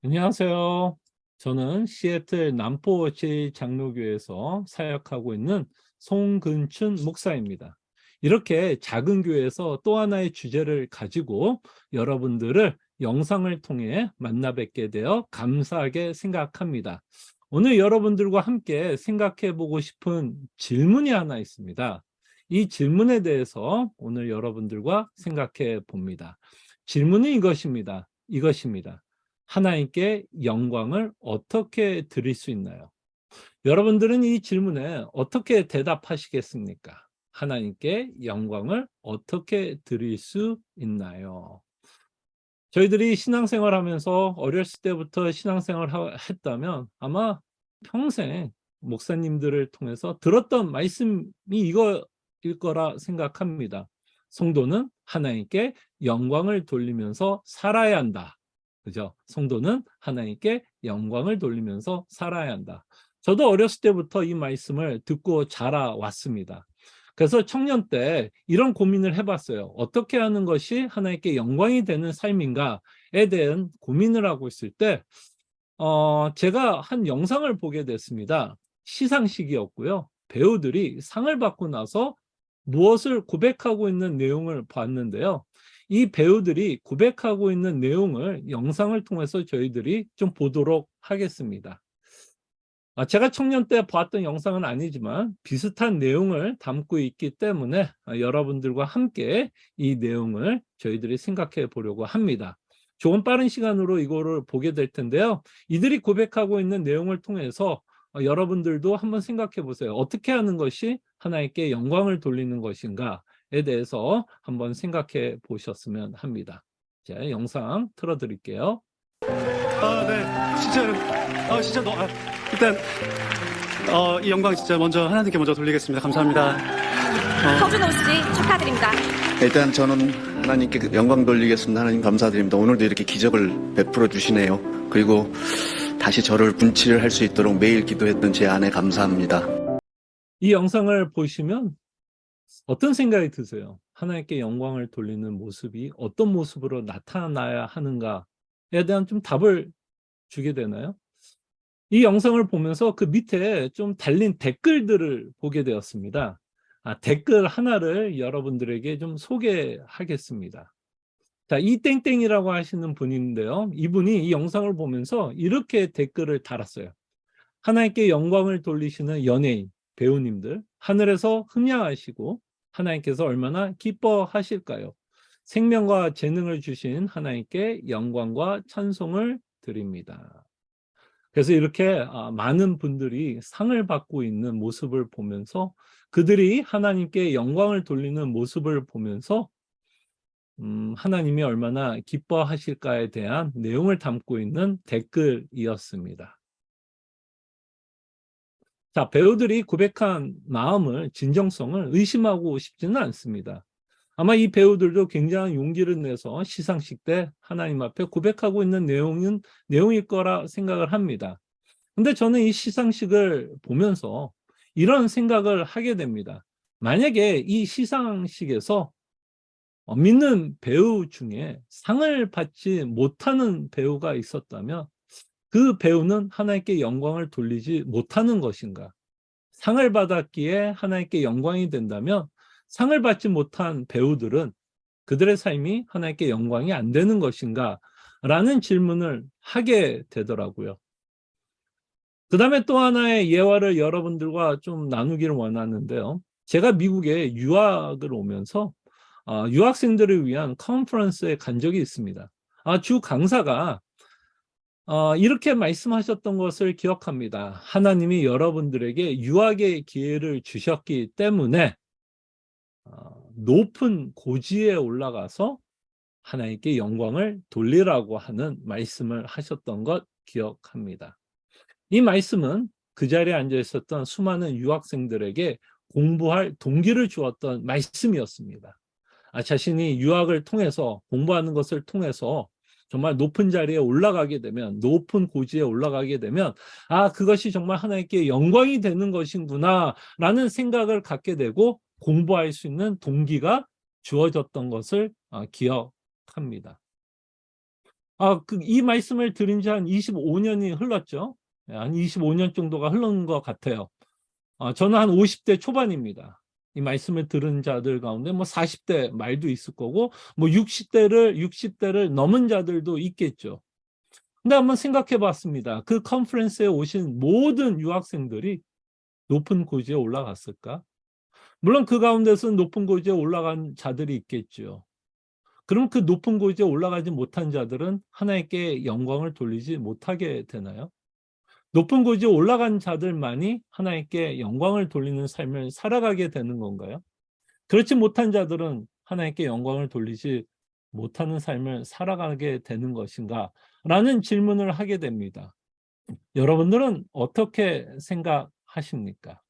안녕하세요. 저는 시애틀 남포 제 장로교에서 사역하고 있는 송근춘 목사입니다. 이렇게 작은 교회에서 또 하나의 주제를 가지고 여러분들을 영상을 통해 만나 뵙게 되어 감사하게 생각합니다. 오늘 여러분들과 함께 생각해 보고 싶은 질문이 하나 있습니다. 이 질문에 대해서 오늘 여러분들과 생각해 봅니다. 질문은 이것입니다. 하나님께 영광을 어떻게 드릴 수 있나요? 여러분들은 이 질문에 어떻게 대답하시겠습니까? 하나님께 영광을 어떻게 드릴 수 있나요? 저희들이 신앙생활 하면서 어렸을 때부터 신앙생활 했다면 아마 평생 목사님들을 통해서 들었던 말씀이 이거일 거라 생각합니다. 성도는 하나님께 영광을 돌리면서 살아야 한다. 그죠? 성도는 하나님께 영광을 돌리면서 살아야 한다. 저도 어렸을 때부터 이 말씀을 듣고 자라왔습니다. 그래서 청년 때 이런 고민을 해봤어요. 어떻게 하는 것이 하나님께 영광이 되는 삶인가에 대한 고민을 하고 있을 때, 제가 한 영상을 보게 됐습니다. 시상식이었고요. 배우들이 상을 받고 나서 무엇을 고백하고 있는 내용을 봤는데요. 이 배우들이 고백하고 있는 내용을 영상을 통해서 저희들이 좀 보도록 하겠습니다. 제가 청년 때 봤던 영상은 아니지만 비슷한 내용을 담고 있기 때문에 여러분들과 함께 이 내용을 저희들이 생각해 보려고 합니다. 조금 빠른 시간으로 이거를 보게 될 텐데요. 이들이 고백하고 있는 내용을 통해서 여러분들도 한번 생각해 보세요. 어떻게 하는 것이 하나님께 영광을 돌리는 것인가에 대해서 한번 생각해 보셨으면 합니다. 자, 영상 틀어드릴게요. 네. 진짜로. 진짜 일단, 이 영광 진짜 하나님께 먼저 돌리겠습니다. 감사합니다. 허준호 씨 축하드립니다. 일단 저는 하나님께 영광 돌리겠습니다. 하나님 감사드립니다. 오늘도 이렇게 기적을 베풀어 주시네요. 그리고 다시 저를 분치를 할 수 있도록 매일 기도했던 제 아내 감사합니다. 이 영상을 보시면 어떤 생각이 드세요? 하나님께 영광을 돌리는 모습이 어떤 모습으로 나타나야 하는가에 대한 좀 답을 주게 되나요? 이 영상을 보면서 그 밑에 좀 달린 댓글들을 보게 되었습니다. 댓글 하나를 여러분들에게 좀 소개하겠습니다. 자, 이 땡땡이라고 하시는 분인데요. 이분이 이 영상을 보면서 이렇게 댓글을 달았어요. 하나님께 영광을 돌리시는 연예인, 배우님들, 하늘에서 흠양하시고 하나님께서 얼마나 기뻐하실까요? 생명과 재능을 주신 하나님께 영광과 찬송을 드립니다. 그래서 이렇게 많은 분들이 상을 받고 있는 모습을 보면서 그들이 하나님께 영광을 돌리는 모습을 보면서 하나님이 얼마나 기뻐하실까에 대한 내용을 담고 있는 댓글이었습니다. 자, 배우들이 고백한 마음을, 진정성을 의심하고 싶지는 않습니다. 아마 이 배우들도 굉장한 용기를 내서 시상식 때 하나님 앞에 고백하고 있는 내용일 거라 생각을 합니다. 근데 저는 이 시상식을 보면서 이런 생각을 하게 됩니다. 만약에 이 시상식에서 믿는 배우 중에 상을 받지 못하는 배우가 있었다면 그 배우는 하나님께 영광을 돌리지 못하는 것인가? 상을 받았기에 하나님께 영광이 된다면 상을 받지 못한 배우들은 그들의 삶이 하나님께 영광이 안 되는 것인가? 라는 질문을 하게 되더라고요. 그 다음에 또 하나의 예화를 여러분들과 좀 나누기를 원하는데요. 제가 미국에 유학을 오면서 유학생들을 위한 컨퍼런스에 간 적이 있습니다. 주 강사가 이렇게 말씀하셨던 것을 기억합니다. 하나님이 여러분들에게 유학의 기회를 주셨기 때문에 높은 고지에 올라가서 하나님께 영광을 돌리라고 하는 말씀을 하셨던 것 기억합니다. 이 말씀은 그 자리에 앉아 있었던 수많은 유학생들에게 공부할 동기를 주었던 말씀이었습니다. 자신이 유학을 통해서 공부하는 것을 통해서 정말 높은 자리에 올라가게 되면, 높은 고지에 올라가게 되면 그것이 정말 하나님께 영광이 되는 것이구나 라는 생각을 갖게 되고 공부할 수 있는 동기가 주어졌던 것을 기억합니다. 이 말씀을 드린 지 한 25년이 흘렀죠. 한 25년 정도가 흐른 것 같아요. 저는 한 50대 초반입니다. 이 말씀을 들은 자들 가운데 뭐 40대 말도 있을 거고, 뭐 60대를 넘은 자들도 있겠죠. 근데 한번 생각해 봤습니다. 그 컨퍼런스에 오신 모든 유학생들이 높은 고지에 올라갔을까? 물론 그 가운데서 높은 고지에 올라간 자들이 있겠죠. 그럼 그 높은 고지에 올라가지 못한 자들은 하나님께 영광을 돌리지 못하게 되나요? 높은 고지에 올라간 자들만이 하나님께 영광을 돌리는 삶을 살아가게 되는 건가요? 그렇지 못한 자들은 하나님께 영광을 돌리지 못하는 삶을 살아가게 되는 것인가? 라는 질문을 하게 됩니다. 여러분들은 어떻게 생각하십니까?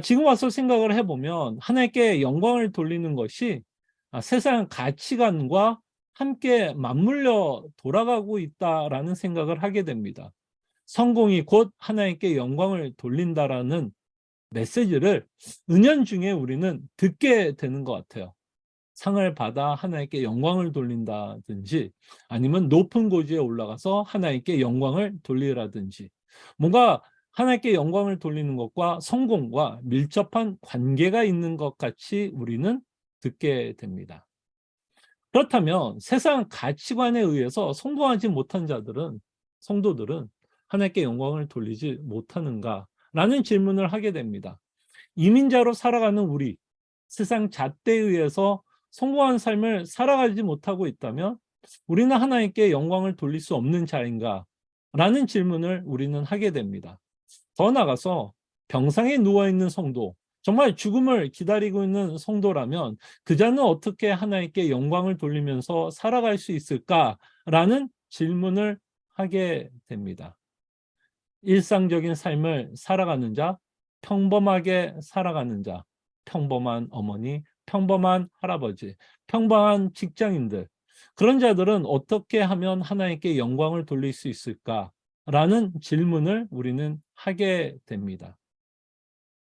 지금 와서 생각을 해보면 하나님께 영광을 돌리는 것이 세상 가치관과 함께 맞물려 돌아가고 있다라는 생각을 하게 됩니다. 성공이 곧 하나님께 영광을 돌린다라는 메시지를 은연중에 우리는 듣게 되는 것 같아요. 상을 받아 하나님께 영광을 돌린다든지, 아니면 높은 고지에 올라가서 하나님께 영광을 돌리라든지, 뭔가 하나님께 영광을 돌리는 것과 성공과 밀접한 관계가 있는 것 같이 우리는 듣게 됩니다. 그렇다면 세상 가치관에 의해서 성공하지 못한 자들은, 성도들은 하나님께 영광을 돌리지 못하는가? 라는 질문을 하게 됩니다. 이민자로 살아가는 우리, 세상 잣대에 의해서 성공한 삶을 살아가지 못하고 있다면 우리는 하나님께 영광을 돌릴 수 없는 자인가? 라는 질문을 우리는 하게 됩니다. 더 나아가서 병상에 누워있는 성도, 정말 죽음을 기다리고 있는 성도라면 그 자는 어떻게 하나님께 영광을 돌리면서 살아갈 수 있을까라는 질문을 하게 됩니다. 일상적인 삶을 살아가는 자, 평범하게 살아가는 자, 평범한 어머니, 평범한 할아버지, 평범한 직장인들, 그런 자들은 어떻게 하면 하나님께 영광을 돌릴 수 있을까라는 질문을 우리는 하게 됩니다.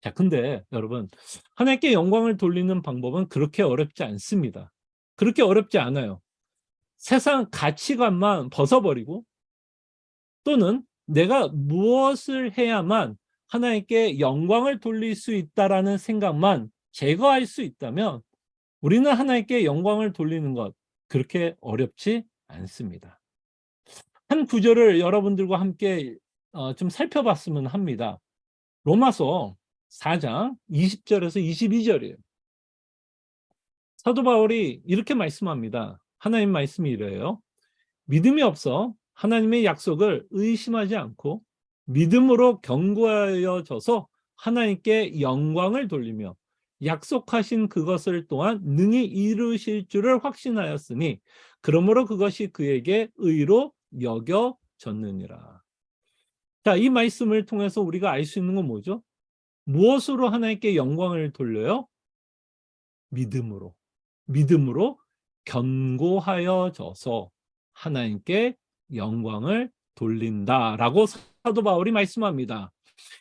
자, 근데 여러분, 하나님께 영광을 돌리는 방법은 그렇게 어렵지 않습니다. 그렇게 어렵지 않아요. 세상 가치관만 벗어버리고, 또는 내가 무엇을 해야만 하나님께 영광을 돌릴 수 있다라는 생각만 제거할 수 있다면 우리는 하나님께 영광을 돌리는 것 그렇게 어렵지 않습니다. 한 구절을 여러분들과 함께 좀 살펴봤으면 합니다. 로마서 4장 20절에서 22절이에요. 사도 바울이 이렇게 말씀합니다. 하나님 말씀이 이래요. 믿음이 없어 하나님의 약속을 의심하지 않고 믿음으로 견고하여져서 하나님께 영광을 돌리며 약속하신 그것을 또한 능히 이루실 줄을 확신하였으니 그러므로 그것이 그에게 의로 여겨졌느니라. 자, 이 말씀을 통해서 우리가 알 수 있는 건 뭐죠? 무엇으로 하나님께 영광을 돌려요? 믿음으로. 믿음으로 견고하여져서 하나님께 영광을 돌린다라고 사도 바울이 말씀합니다.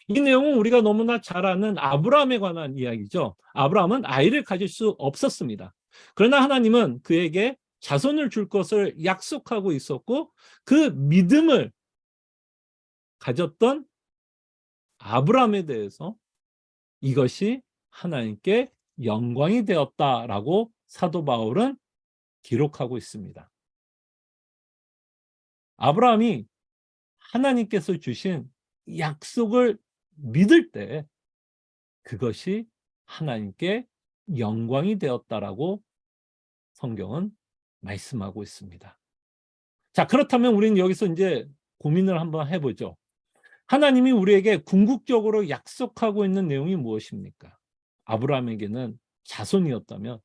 이 내용은 우리가 너무나 잘 아는 아브라함에 관한 이야기죠. 아브라함은 아이를 가질 수 없었습니다. 그러나 하나님은 그에게 자손을 줄 것을 약속하고 있었고 그 믿음을 가졌던 아브라함에 대해서 이것이 하나님께 영광이 되었다라고 사도 바울은 기록하고 있습니다. 아브라함이 하나님께서 주신 약속을 믿을 때 그것이 하나님께 영광이 되었다라고 성경은 말씀하고 있습니다. 자, 그렇다면 우리는 여기서 이제 고민을 한번 해보죠. 하나님이 우리에게 궁극적으로 약속하고 있는 내용이 무엇입니까? 아브라함에게는 자손이었다면,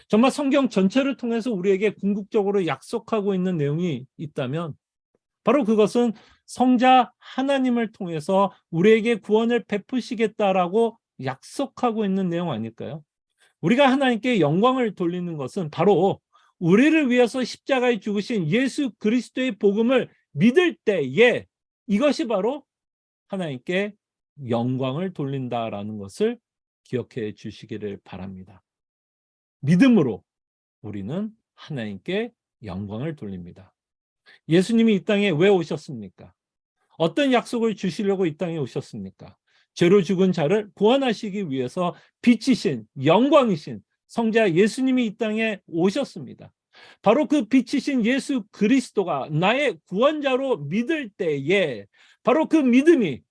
정말 성경 전체를 통해서 우리에게 궁극적으로 약속하고 있는 내용이 있다면 바로 그것은 성자 하나님을 통해서 우리에게 구원을 베푸시겠다라고 약속하고 있는 내용 아닐까요? 우리가 하나님께 영광을 돌리는 것은 바로 우리를 위해서 십자가에 죽으신 예수 그리스도의 복음을 믿을 때에 이것이 바로 하나님께 영광을 돌린다라는 것을 기억해 주시기를 바랍니다. 믿음으로 우리는 하나님께 영광을 돌립니다. 예수님이 이 땅에 왜 오셨습니까? 어떤 약속을 주시려고 이 땅에 오셨습니까? 죄로 죽은 자를 구원하시기 위해서 빛이신 영광이신 성자 예수님이 이 땅에 오셨습니다. 바로 그 빛이신 예수 그리스도가 나의 구원자로 믿을 때에 바로 그 믿음이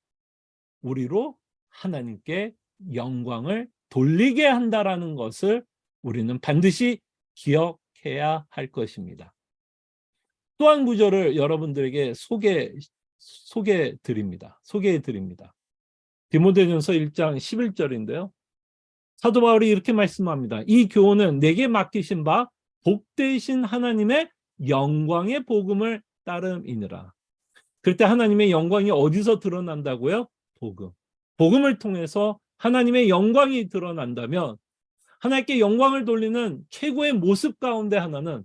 우리로 하나님께 영광을 돌리게 한다라는 것을 우리는 반드시 기억해야 할 것입니다. 또 한 구절을 여러분들에게 소개해 드립니다. 디모데전서 1장 11절인데요. 사도 바울이 이렇게 말씀합니다. 이 교훈은 내게 맡기신 바 복되신 하나님의 영광의 복음을 따름이니라. 그때 하나님의 영광이 어디서 드러난다고요? 복음을 통해서 하나님의 영광이 드러난다면 하나님께 영광을 돌리는 최고의 모습 가운데 하나는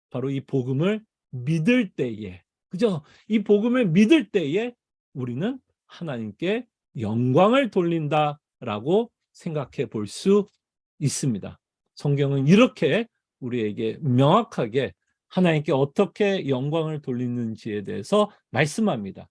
바로 이 복음을 믿을 때에, 그죠? 이 복음을 믿을 때에 우리는 하나님께 영광을 돌린다라고 생각해 볼 수 있습니다. 성경은 이렇게 우리에게 명확하게 하나님께 어떻게 영광을 돌리는지에 대해서 말씀합니다.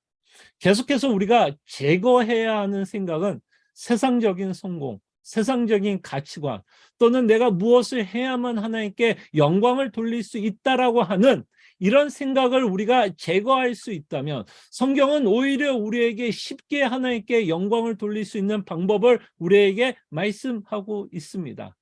계속해서 우리가 제거해야 하는 생각은 세상적인 성공, 세상적인 가치관, 또는 내가 무엇을 해야만 하나님께 영광을 돌릴 수 있다라고 하는 이런 생각을 우리가 제거할 수 있다면 성경은 오히려 우리에게 쉽게 하나님께 영광을 돌릴 수 있는 방법을 우리에게 말씀하고 있습니다.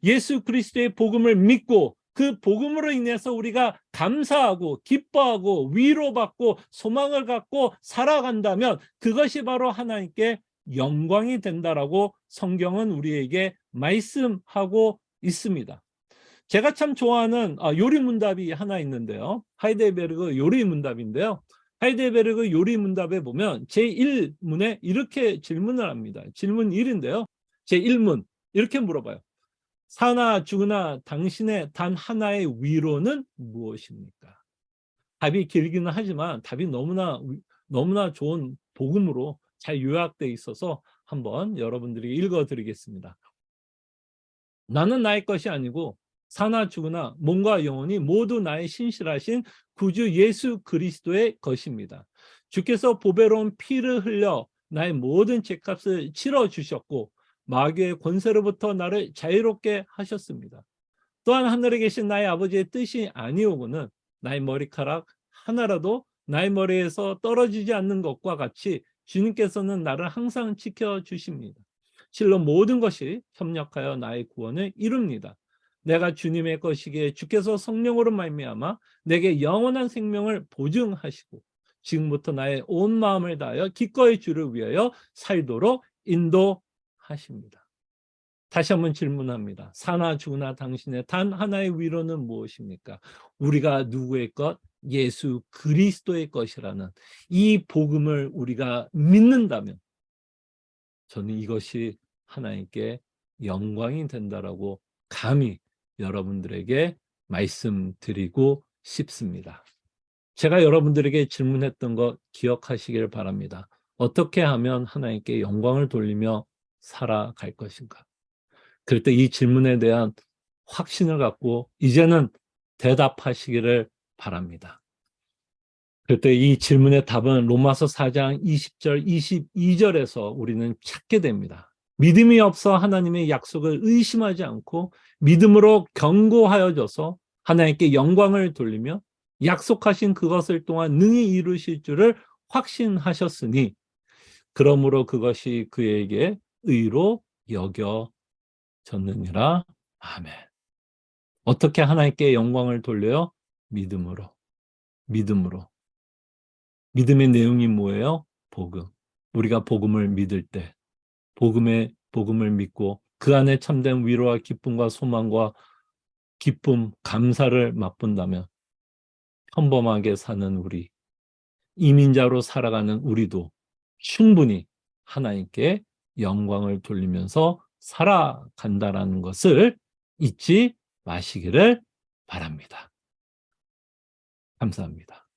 예수 그리스도의 복음을 믿고 그 복음으로 인해서 우리가 감사하고 기뻐하고 위로받고 소망을 갖고 살아간다면 그것이 바로 하나님께 영광이 된다라고 성경은 우리에게 말씀하고 있습니다. 제가 참 좋아하는 요리문답이 하나 있는데요. 하이델베르그 요리문답인데요. 하이델베르그 요리문답에 보면 제1문에 이렇게 질문을 합니다. 질문 1인데요. 제1문 이렇게 물어봐요. 사나 죽으나 당신의 단 하나의 위로는 무엇입니까? 답이 길기는 하지만 답이 너무나 좋은 복음으로 잘 요약되어 있어서 한번 여러분들이 읽어드리겠습니다. 나는 나의 것이 아니고 사나 죽으나 몸과 영혼이 모두 나의 신실하신 구주 예수 그리스도의 것입니다. 주께서 보배로운 피를 흘려 나의 모든 죄값을 치러주셨고 마귀의 권세로부터 나를 자유롭게 하셨습니다. 또한 하늘에 계신 나의 아버지의 뜻이 아니오고는 나의 머리카락 하나라도 나의 머리에서 떨어지지 않는 것과 같이 주님께서는 나를 항상 지켜주십니다. 실로 모든 것이 협력하여 나의 구원을 이룹니다. 내가 주님의 것이기에 주께서 성령으로 말미암아 내게 영원한 생명을 보증하시고 지금부터 나의 온 마음을 다하여 기꺼이 주를 위하여 살도록 인도하십니다. 다시 한번 질문합니다. 사나 죽으나 당신의 단 하나의 위로는 무엇입니까? 우리가 누구의 것? 예수 그리스도의 것이라는 이 복음을 우리가 믿는다면 저는 이것이 하나님께 영광이 된다라고 감히 여러분들에게 말씀드리고 싶습니다. 제가 여러분들에게 질문했던 것 기억하시길 바랍니다. 어떻게 하면 하나님께 영광을 돌리며 살아갈 것인가? 그럴 때 이 질문에 대한 확신을 갖고 이제는 대답하시기를 바랍니다. 그럴 때 이 질문의 답은 로마서 4장 20절, 22절에서 우리는 찾게 됩니다. 믿음이 없어 하나님의 약속을 의심하지 않고 믿음으로 견고하여져서 하나님께 영광을 돌리며 약속하신 그것을 또한 능히 이루실 줄을 확신하셨으니 그러므로 그것이 그에게 의로 여겨졌느니라. 아멘. 어떻게 하나님께 영광을 돌려요? 믿음으로. 믿음의 내용이 뭐예요? 복음. 우리가 복음을 믿을 때 복음을 믿고 그 안에 참된 위로와 기쁨과 소망과 기쁨, 감사를 맛본다면 평범하게 사는 우리, 이민자로 살아가는 우리도 충분히 하나님께 영광을 돌리면서 살아간다라는 것을 잊지 마시기를 바랍니다. 감사합니다.